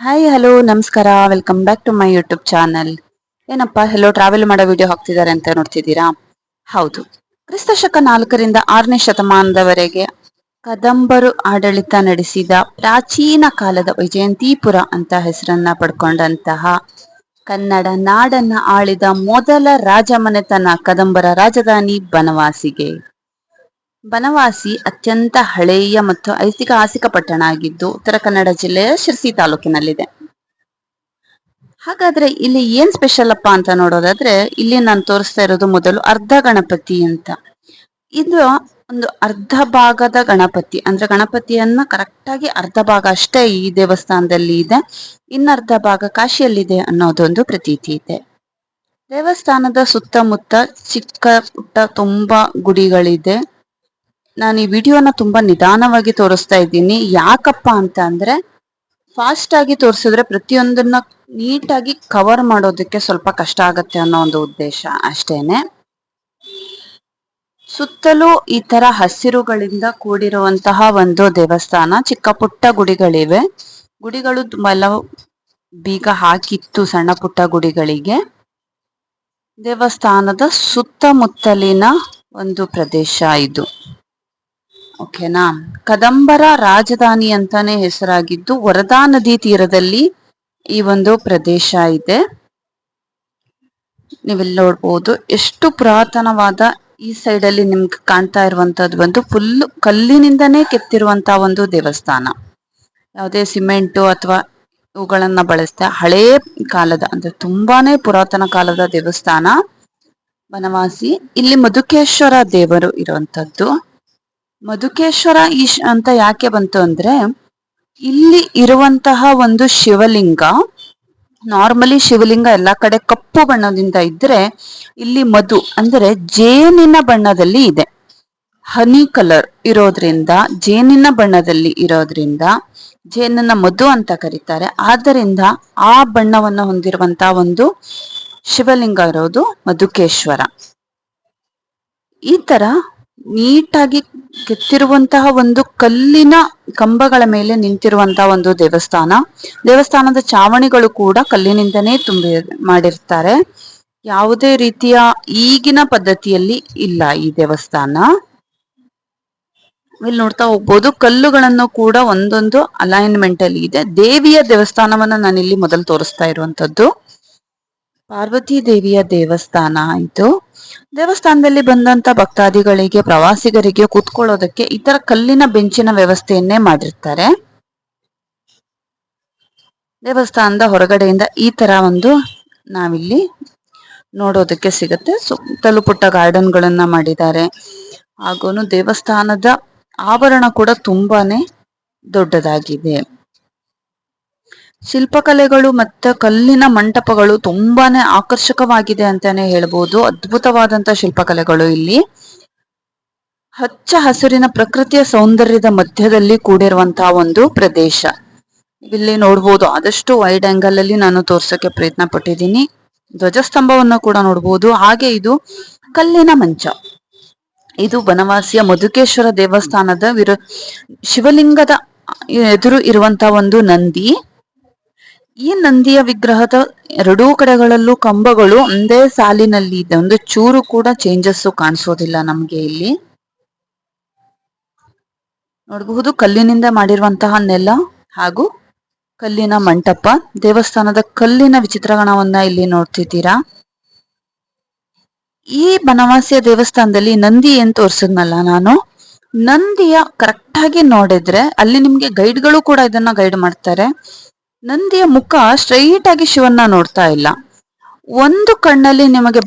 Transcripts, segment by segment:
Hi hello ನಮಸ್ಕಾರ welcome back to my YouTube channel. ಏನಪ್ಪಾ ಎಲ್ಲೋ ಟ್ರಾವೆಲ್ ಮಾಡೋ ವಿಡಿಯೋ ಹಾಕ್ತಿದ್ದಾರೆ ಅಂತ ನೋಡ್ತಿದ್ದೀರಾ? ಹೌದು. ಕ್ರಿಸ್ತ ಶಕ 4ರಿಂದ 6ನೇ ಶತಮಾನದವರೆಗೆ ಕದಂಬರು ಆಡಳಿತ ನಡೆಸಿದ ಪ್ರಾಚೀನ ಕಾಲದ ವಿಜಯಂತಿಪುರ ಅಂತ ಹೆಸರನ್ನ ಪಡ್ಕೊಂಡಂತಹ ಕನ್ನಡ ನಾಡನ್ನ ಆಳಿದ ಮೊದಲ ರಾಜಮನೆತನ ಕದಂಬರ ರಾಜಧಾನಿ ಬನವಾಸಿಗೆ. ಬನವಾಸಿ ಅತ್ಯಂತ ಹಳೆಯ ಮತ್ತು ಐತಿಹಾಸಿಕ ಪಟ್ಟಣ ಆಗಿದ್ದು ಉತ್ತರ ಕನ್ನಡ ಜಿಲ್ಲೆಯ ಶಿರಸಿ ತಾಲೂಕಿನಲ್ಲಿದೆ. ಹಾಗಾದ್ರೆ ಇಲ್ಲಿ ಏನ್ ಸ್ಪೆಷಲ್ ಅಪ್ಪ ಅಂತ ನೋಡೋದಾದ್ರೆ, ಇಲ್ಲಿ ನಾನು ತೋರಿಸ್ತಾ ಇರೋದು ಮೊದಲು ಅರ್ಧ ಗಣಪತಿ ಅಂತ. ಇದು ಒಂದು ಅರ್ಧ ಭಾಗದ ಗಣಪತಿ, ಅಂದ್ರೆ ಗಣಪತಿಯನ್ನ ಕರೆಕ್ಟ್ ಆಗಿ ಅರ್ಧ ಭಾಗ ಅಷ್ಟೇ ಈ ದೇವಸ್ಥಾನದಲ್ಲಿ ಇದೆ, ಇನ್ನರ್ಧ ಭಾಗ ಕಾಶಿಯಲ್ಲಿದೆ ಅನ್ನೋದೊಂದು ಪ್ರತೀತಿ ಇದೆ. ದೇವಸ್ಥಾನದ ಸುತ್ತಮುತ್ತ ಚಿಕ್ಕ ಪುಟ್ಟ ತುಂಬಾ ಗುಡಿಗಳಿದೆ. ನಾನು ಈ ವಿಡಿಯೋನ ತುಂಬಾ ನಿಧಾನವಾಗಿ ತೋರಿಸ್ತಾ ಇದ್ದೀನಿ. ಯಾಕಪ್ಪ ಅಂತ ಅಂದ್ರೆ, ಫಾಸ್ಟ್ ಆಗಿ ತೋರಿಸಿದ್ರೆ ಪ್ರತಿಯೊಂದನ್ನ ನೀಟಾಗಿ ಕವರ್ ಮಾಡೋದಕ್ಕೆ ಸ್ವಲ್ಪ ಕಷ್ಟ ಆಗತ್ತೆ ಅನ್ನೋ ಒಂದು ಉದ್ದೇಶ ಅಷ್ಟೇನೆ. ಸುತ್ತಲೂ ಈ ತರ ಹಸಿರುಗಳಿಂದ ಕೂಡಿರುವಂತಹ ಒಂದು ದೇವಸ್ಥಾನ. ಚಿಕ್ಕ ಪುಟ್ಟ ಗುಡಿಗಳಿವೆ. ಗುಡಿಗಳು ತುಂಬಾ ಎಲ್ಲ ಬೀಗ ಹಾಕಿತ್ತು, ಸಣ್ಣ ಪುಟ್ಟ ಗುಡಿಗಳಿಗೆ. ದೇವಸ್ಥಾನದ ಸುತ್ತಮುತ್ತಲಿನ ಒಂದು ಪ್ರದೇಶ ಇದು. ಓಕೆನಾ. ಕದಂಬರ ರಾಜಧಾನಿ ಅಂತಾನೆ ಹೆಸರಾಗಿದ್ದು ವರದಾ ನದಿ ತೀರದಲ್ಲಿ ಈ ಒಂದು ಪ್ರದೇಶ ಇದೆ. ನೀವಿಲ್ಲಿ ನೋಡ್ಬೋದು ಎಷ್ಟು ಪುರಾತನವಾದ. ಈ ಸೈಡ್ ಅಲ್ಲಿ ನಿಮ್ಗೆ ಕಾಣ್ತಾ ಇರುವಂತದ್ದು ಒಂದು ಫುಲ್ ಕಲ್ಲಿನಿಂದನೇ ಕೆತ್ತಿರುವಂತಹ ಒಂದು ದೇವಸ್ಥಾನ. ಯಾವುದೇ ಸಿಮೆಂಟು ಅಥವಾ ಇವುಗಳನ್ನ ಬಳಸ್ತಾ ಹಳೇ ಕಾಲದ, ಅಂದ್ರೆ ತುಂಬಾನೇ ಪುರಾತನ ಕಾಲದ ದೇವಸ್ಥಾನ ಬನವಾಸಿ. ಇಲ್ಲಿ ಮಧುಕೇಶ್ವರ ದೇವರು ಇರುವಂತದ್ದು. ಮಧುಕೇಶ್ವರ ಅಂತ ಯಾಕೆ ಬಂತು ಅಂದ್ರೆ, ಇಲ್ಲಿ ಇರುವಂತಹ ಒಂದು ಶಿವಲಿಂಗ, ನಾರ್ಮಲಿ ಶಿವಲಿಂಗ ಎಲ್ಲಾ ಕಡೆ ಕಪ್ಪು ಬಣ್ಣದಿಂದ ಇದ್ರೆ, ಇಲ್ಲಿ ಮಧು ಅಂದ್ರೆ ಜೇನಿನ ಬಣ್ಣದಲ್ಲಿ ಇದೆ. ಹನಿ ಕಲರ್ ಇರೋದ್ರಿಂದ, ಜೇನಿನ ಬಣ್ಣದಲ್ಲಿ ಇರೋದ್ರಿಂದ ಜೇನನ್ನ ಮಧು ಅಂತ ಕರೀತಾರೆ. ಆದ್ದರಿಂದ ಆ ಬಣ್ಣವನ್ನು ಹೊಂದಿರುವಂತಹ ಒಂದು ಶಿವಲಿಂಗ ಇರೋದು ಮಧುಕೇಶ್ವರ. ಈ ತರ ನೀಟಾಗಿ ಕೆತ್ತಿರುವಂತಹ ಒಂದು ಕಲ್ಲಿನ ಕಂಬಗಳ ಮೇಲೆ ನಿಂತಿರುವಂತಹ ಒಂದು ದೇವಸ್ಥಾನ. ದೇವಸ್ಥಾನದ ಚಾವಣಿಗಳು ಕೂಡ ಕಲ್ಲಿನಿಂದನೇ ಮಾಡಿರ್ತಾರೆ. ಯಾವುದೇ ರೀತಿಯ ಈಗಿನ ಪದ್ಧತಿಯಲ್ಲಿ ಇಲ್ಲ ಈ ದೇವಸ್ಥಾನ. ಇಲ್ಲಿ ನೋಡ್ತಾ ಹೋಗ್ಬೋದು, ಕಲ್ಲುಗಳನ್ನು ಕೂಡ ಒಂದೊಂದು ಅಲೈನ್ಮೆಂಟ್ ಅಲ್ಲಿ ಇದೆ. ದೇವಿಯ ದೇವಸ್ಥಾನವನ್ನ ನಾನಿಲ್ಲಿ ಮೊದಲು ತೋರಿಸ್ತಾ ಇರುವಂತದ್ದು ಪಾರ್ವತಿ ದೇವಿಯ ದೇವಸ್ಥಾನ ಇದು. ದೇವಸ್ಥಾನದಲ್ಲಿ ಬಂದಂತ ಭಕ್ತಾದಿಗಳಿಗೆ, ಪ್ರವಾಸಿಗರಿಗೆ ಕೂತ್ಕೊಳ್ಳೋದಕ್ಕೆ ಈ ತರ ಕಲ್ಲಿನ ಬೆಂಚಿನ ವ್ಯವಸ್ಥೆಯನ್ನೇ ಮಾಡಿರ್ತಾರೆ. ದೇವಸ್ಥಾನದ ಹೊರಗಡೆಯಿಂದ ಈ ತರ ಒಂದು ನಾವಿಲ್ಲಿ ನೋಡೋದಕ್ಕೆ ಸಿಗುತ್ತೆ. ಸುತ್ತಲೂ ಪುಟ್ಟ ಗಾರ್ಡನ್ ಗಳನ್ನ ಮಾಡಿದ್ದಾರೆ. ಹಾಗೂನು ದೇವಸ್ಥಾನದ ಆವರಣ ಕೂಡ ತುಂಬಾನೇ ದೊಡ್ಡದಾಗಿದೆ. ಶಿಲ್ಪಕಲೆಗಳು ಮತ್ತು ಕಲ್ಲಿನ ಮಂಟಪಗಳು ತುಂಬಾನೇ ಆಕರ್ಷಕವಾಗಿದೆ ಅಂತಾನೆ ಹೇಳ್ಬೋದು. ಅದ್ಭುತವಾದಂತಹ ಶಿಲ್ಪಕಲೆಗಳು ಇಲ್ಲಿ. ಹಚ್ಚ ಹಸಿರಿನ ಪ್ರಕೃತಿಯ ಸೌಂದರ್ಯದ ಮಧ್ಯದಲ್ಲಿ ಕೂಡಿರುವಂತಹ ಒಂದು ಪ್ರದೇಶ. ಇಲ್ಲಿ ನೋಡ್ಬೋದು, ಆದಷ್ಟು ವೈಡ್ ಆಂಗಲ್ ಅಲ್ಲಿ ನಾನು ತೋರ್ಸಕ್ಕೆ ಪ್ರಯತ್ನ ಪಟ್ಟಿದ್ದೀನಿ. ಧ್ವಜಸ್ತಂಭವನ್ನು ಕೂಡ ನೋಡ್ಬೋದು. ಹಾಗೆ ಇದು ಕಲ್ಲಿನ ಮಂಚ. ಇದು ಬನವಾಸಿಯ ಮಧುಕೇಶ್ವರ ದೇವಸ್ಥಾನದ ಶಿವಲಿಂಗದ ಎದುರು ಇರುವಂತಹ ಒಂದು ನಂದಿ. ಈ ನಂದಿಯ ವಿಗ್ರಹದ ಎರಡೂ ಕಡೆಗಳಲ್ಲೂ ಕಂಬಗಳು ಒಂದೇ ಸಾಲಿನಲ್ಲಿ ಇದೆ. ಒಂದು ಚೂರು ಕೂಡ ಚೇಂಜಸ್ ಕಾಣಿಸೋದಿಲ್ಲ ನಮ್ಗೆ ಇಲ್ಲಿ. ನೋಡಬಹುದು ಕಲ್ಲಿನಿಂದ ಮಾಡಿರುವಂತಹ ನೆಲ ಹಾಗೂ ಕಲ್ಲಿನ ಮಂಟಪ. ದೇವಸ್ಥಾನದ ಕಲ್ಲಿನ ವಿಚಿತ್ರಗಣವನ್ನ ಇಲ್ಲಿ ನೋಡ್ತಿದ್ದೀರಾ. ಈ ಬನವಾಸಿಯ ದೇವಸ್ಥಾನದಲ್ಲಿ ನಂದಿ ಏನ್ ತೋರ್ಸದ್ನಲ್ಲ ನಾನು, ನಂದಿಯ ಕರೆಕ್ಟ್ ಆಗಿ ನೋಡಿದ್ರೆ ಅಲ್ಲಿ ನಿಮ್ಗೆ ಗೈಡ್ಗಳು ಕೂಡ ಇದನ್ನ ಗೈಡ್ ಮಾಡ್ತಾರೆ. ನಂದಿಯ ಮುಖ ಸ್ಟ್ರೈಟ್ ಆಗಿ ಶಿವನ್ನ ನೋಡ್ತಾ ಇಲ್ಲ. ಒಂದು ಕಣ್ಣಲ್ಲಿ ನಿಮಗೆ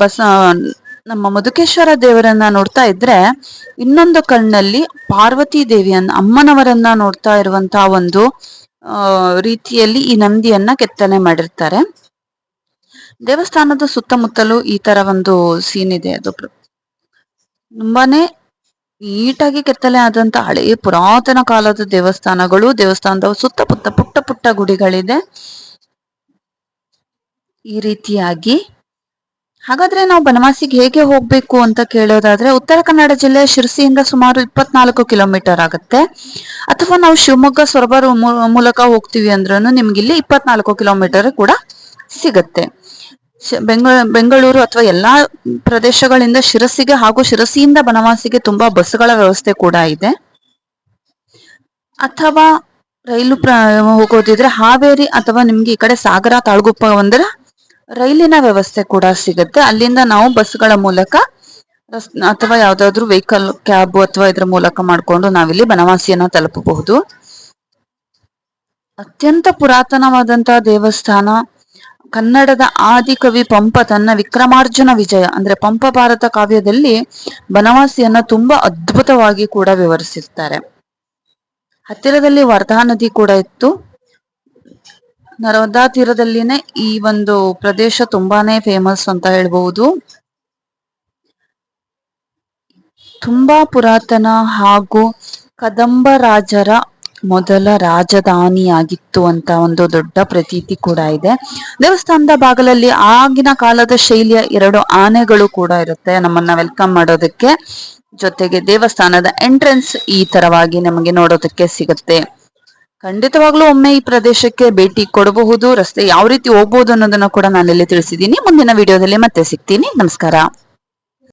ನಮ್ಮ ಮಧುಕೇಶ್ವರ ದೇವರನ್ನ ನೋಡ್ತಾ ಇದ್ರೆ, ಇನ್ನೊಂದು ಕಣ್ಣಲ್ಲಿ ಪಾರ್ವತಿ ದೇವಿಯನ್ನ, ಅಮ್ಮನವರನ್ನ ನೋಡ್ತಾ ಇರುವಂತಹ ಒಂದು ರೀತಿಯಲ್ಲಿ ಈ ನಂದಿಯನ್ನ ಕೆತ್ತನೆ ಮಾಡಿರ್ತಾರೆ. ದೇವಸ್ಥಾನದ ಸುತ್ತಮುತ್ತಲೂ ಈ ತರ ಒಂದು ಸೀನ್ ಇದೆ. ಅದು ತುಂಬಾನೇ ನೀಟಾಗಿ ಕೆತ್ತನೆ ಆದಂತ ಹಳೆ ಪುರಾತನ ಕಾಲದ ದೇವಸ್ಥಾನಗಳು. ದೇವಸ್ಥಾನದ ಸುತ್ತಮುತ್ತ ಪುಟ್ಟ ಪುಟ್ಟ ಗುಡಿಗಳಿದೆ ಈ ರೀತಿಯಾಗಿ. ಹಾಗಾದ್ರೆ ನಾವು ಬನವಾಸಿಗೆ ಹೇಗೆ ಹೋಗ್ಬೇಕು ಅಂತ ಕೇಳೋದಾದ್ರೆ, ಉತ್ತರ ಕನ್ನಡ ಜಿಲ್ಲೆ ಶಿರಸಿಯಿಂದ ಸುಮಾರು 24 ಕಿಲೋಮೀಟರ್ ಆಗುತ್ತೆ. ಅಥವಾ ನಾವು ಶಿವಮೊಗ್ಗ ಸೊರಬ ಮೂಲಕ ಹೋಗ್ತೀವಿ ಅಂದ್ರೂ ನಿಮ್ಗೆ ಇಲ್ಲಿ 24 ಕಿಲೋಮೀಟರ್ ಕೂಡ ಸಿಗುತ್ತೆ. ಬೆಂಗಳೂರು ಅಥವಾ ಎಲ್ಲಾ ಪ್ರದೇಶಗಳಿಂದ ಶಿರಸಿಗೆ ಹಾಗೂ ಶಿರಸಿಯಿಂದ ಬನವಾಸಿಗೆ ತುಂಬಾ ಬಸ್ಗಳ ವ್ಯವಸ್ಥೆ ಕೂಡ ಇದೆ. ಅಥವಾ ರೈಲು ಹೋಗೋದಿದ್ರೆ ಹಾವೇರಿ ಅಥವಾ ನಿಮ್ಗೆ ಈ ಕಡೆ ಸಾಗರ ತಾಳಗುಪ್ಪ ಬಂದ್ರೆ ರೈಲಿನ ವ್ಯವಸ್ಥೆ ಕೂಡ ಸಿಗುತ್ತೆ. ಅಲ್ಲಿಂದ ನಾವು ಬಸ್ಗಳ ಮೂಲಕ ಅಥವಾ ಯಾವ್ದಾದ್ರು ವೆಹಿಕಲ್ ಕ್ಯಾಬ್ ಅಥವಾ ಇದ್ರ ಮೂಲಕ ಮಾಡ್ಕೊಂಡು ನಾವಿಲ್ಲಿ ಬನವಾಸಿಯನ್ನ ತಲುಪಬಹುದು. ಅತ್ಯಂತ ಪುರಾತನವಾದಂತಹ ದೇವಸ್ಥಾನ. ಕನ್ನಡದ ಆದಿಕವಿ ಪಂಪ ತನ್ನ ವಿಕ್ರಮಾರ್ಜುನ ವಿಜಯ ಅಂದ್ರೆ ಪಂಪ ಭಾರತ ಕಾವ್ಯದಲ್ಲಿ ಬನವಾಸಿಯನ್ನ ತುಂಬಾ ಅದ್ಭುತವಾಗಿ ಕೂಡ ವಿವರಿಸಿರ್ತಾರೆ. ಹತ್ತಿರದಲ್ಲಿ ವರ್ಧಾ ನದಿ ಕೂಡ ಇತ್ತು. ನರ್ಮದಾ ತೀರದಲ್ಲಿನೇ ಈ ಒಂದು ಪ್ರದೇಶ ತುಂಬಾನೇ ಫೇಮಸ್ ಅಂತ ಹೇಳ್ಬಹುದು. ತುಂಬಾ ಪುರಾತನ ಹಾಗೂ ಕದಂಬ ರಾಜರ ಮೊದಲ ರಾಜಧಾನಿಯಾಗಿತ್ತು ಅಂತ ಒಂದು ದೊಡ್ಡ ಪ್ರತೀತಿ ಕೂಡ ಇದೆ. ದೇವಸ್ಥಾನದ ಬಾಗಲಲ್ಲಿ ಆಗಿನ ಕಾಲದ ಶೈಲಿಯ 2 ಆನೆಗಳು ಕೂಡ ಇರುತ್ತೆ ನಮ್ಮನ್ನ ವೆಲ್ಕಮ್ ಮಾಡೋದಕ್ಕೆ. ಜೊತೆಗೆ ದೇವಸ್ಥಾನದ ಎಂಟ್ರೆನ್ಸ್ ಈ ತರವಾಗಿ ನಮಗೆ ನೋಡೋದಕ್ಕೆ ಸಿಗುತ್ತೆ. ಖಂಡಿತವಾಗ್ಲೂ ಒಮ್ಮೆ ಈ ಪ್ರದೇಶಕ್ಕೆ ಭೇಟಿ ಕೊಡಬಹುದು. ರಸ್ತೆ ಯಾವ ರೀತಿ ಹೋಗ್ಬೋದು ಅನ್ನೋದನ್ನ ಕೂಡ ನಾನಿಲ್ಲಿ ತಿಳಿಸಿದ್ದೀನಿ. ಮುಂದಿನ ವಿಡಿಯೋದಲ್ಲಿ ಮತ್ತೆ ಸಿಗ್ತೀನಿ. ನಮಸ್ಕಾರ.